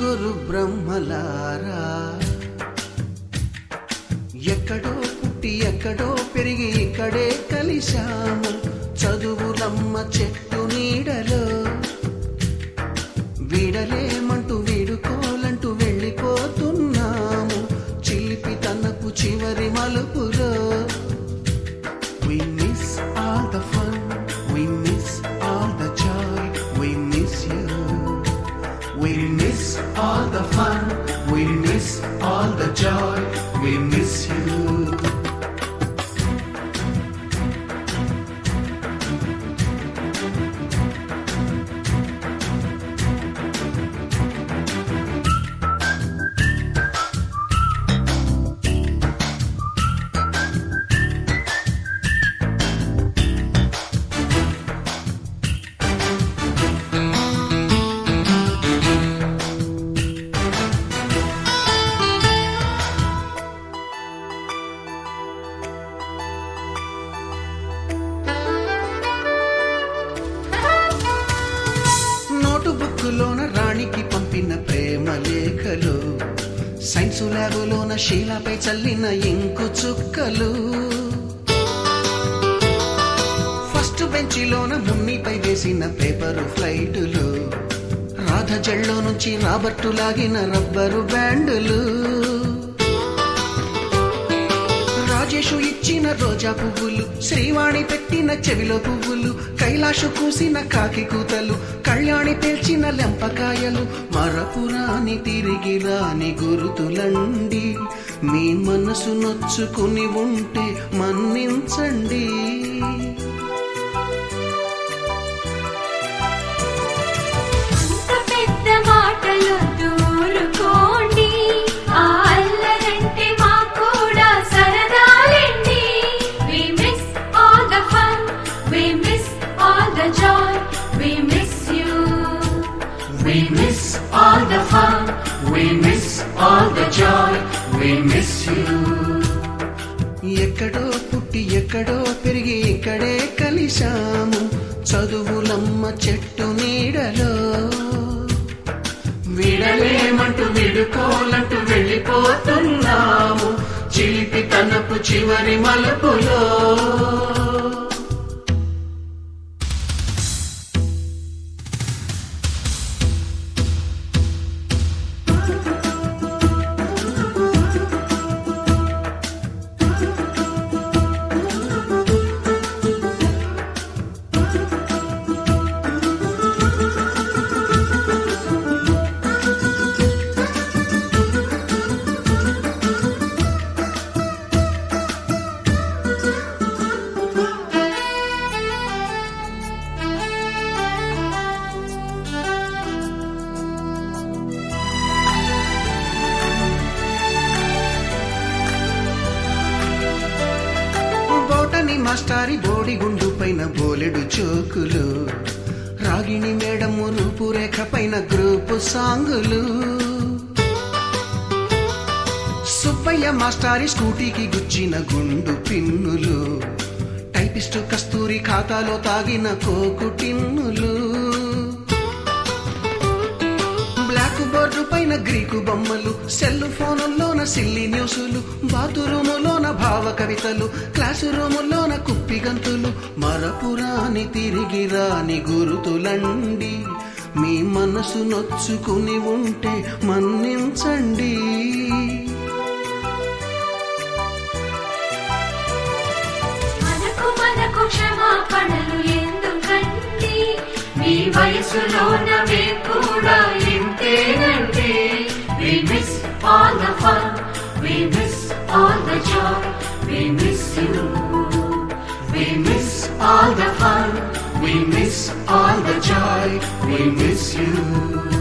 ముగ్గురు బ్రహ్మలారా ఎక్కడో పుట్టి ఎక్కడో పెరిగి ఇక్కడే కలిశాము చదువులమ్మ చెట్టు నీడలో వీడలేమంటూ వీడుకోలంటూ వెళ్ళిపోతున్నాము చిలిపి తనపు చివరి మలుపులో. We miss all the fun, we miss all the joy, we miss you. We miss all the fun, we miss all the joy, we miss you. బుక్కులోన రాణికి పంపిన ప్రేమ లేఖలు సైన్సు ల్యాబులోన శీలాపై చల్లిన ఇంకు చుక్కలు ఫస్ట్ బెంచిలోన మున్నిపై వేసిన పేపరు ఫ్లైటులు రాధ జల్లో నుంచి రాబర్టు లాగిన rubber బ్యాండులు Rajesh ఇచ్చిన రోజా పువ్వులు శ్రీవాణి పెట్టిన చెవిలో పువ్వులు కైలాషు కూసిన కాకి కూతలు కళ్యాణి పేల్చిన లెంపకాయలు మరపురాని తిరిగి రాని గురుతులండి మీ మనసు నొచ్చుకుని ఉంటే మన్నించండి. We miss all the fun, we miss all the joy, we miss you. ఎక్కడో పుట్టి ఎక్కడో పెరిగి ఇక్కడే కలిశాము చదువులమ్మ చెట్టు నీడలో వీడలేమంటూ వీడుకోలంటూ వెళ్ళిపోతున్నాము చిలిపి తనపు చివరి మలుపులో. మాస్టారి బోడిగుండు పైన బోలెడు చోకులు రాగిణి మేడము రూపురేఖ పైన గ్రూపు సాంగులు సుబ్బయ్య మాస్టారి స్కూటీకి గుచ్చిన గుండు పిన్నులు టైపిస్టు కస్తూరి ఖాతాలో తాగిన కోకు టిన్నులు బ్లాక్ బోర్డు పైన గ్రీకు బొమ్మలు సెల్ ఫోనుల్లోన సిల్లి న్యూసులు బాతురూములోన భావ కవితలు క్లాసు రూములోన కుప్పి గంతులు మరపురాని తిరిగి రాని గురుతులండి మీ మనసు నొచ్చుకుని ఉంటే మన్నించండి. మనకు క్షమాపణలు ఎందుకండి మీ వయసులోనవే కూడా ఇంతేనండి. We miss all the fun, we miss all the joy, we miss you. We miss all the fun, we miss all the joy, we miss you.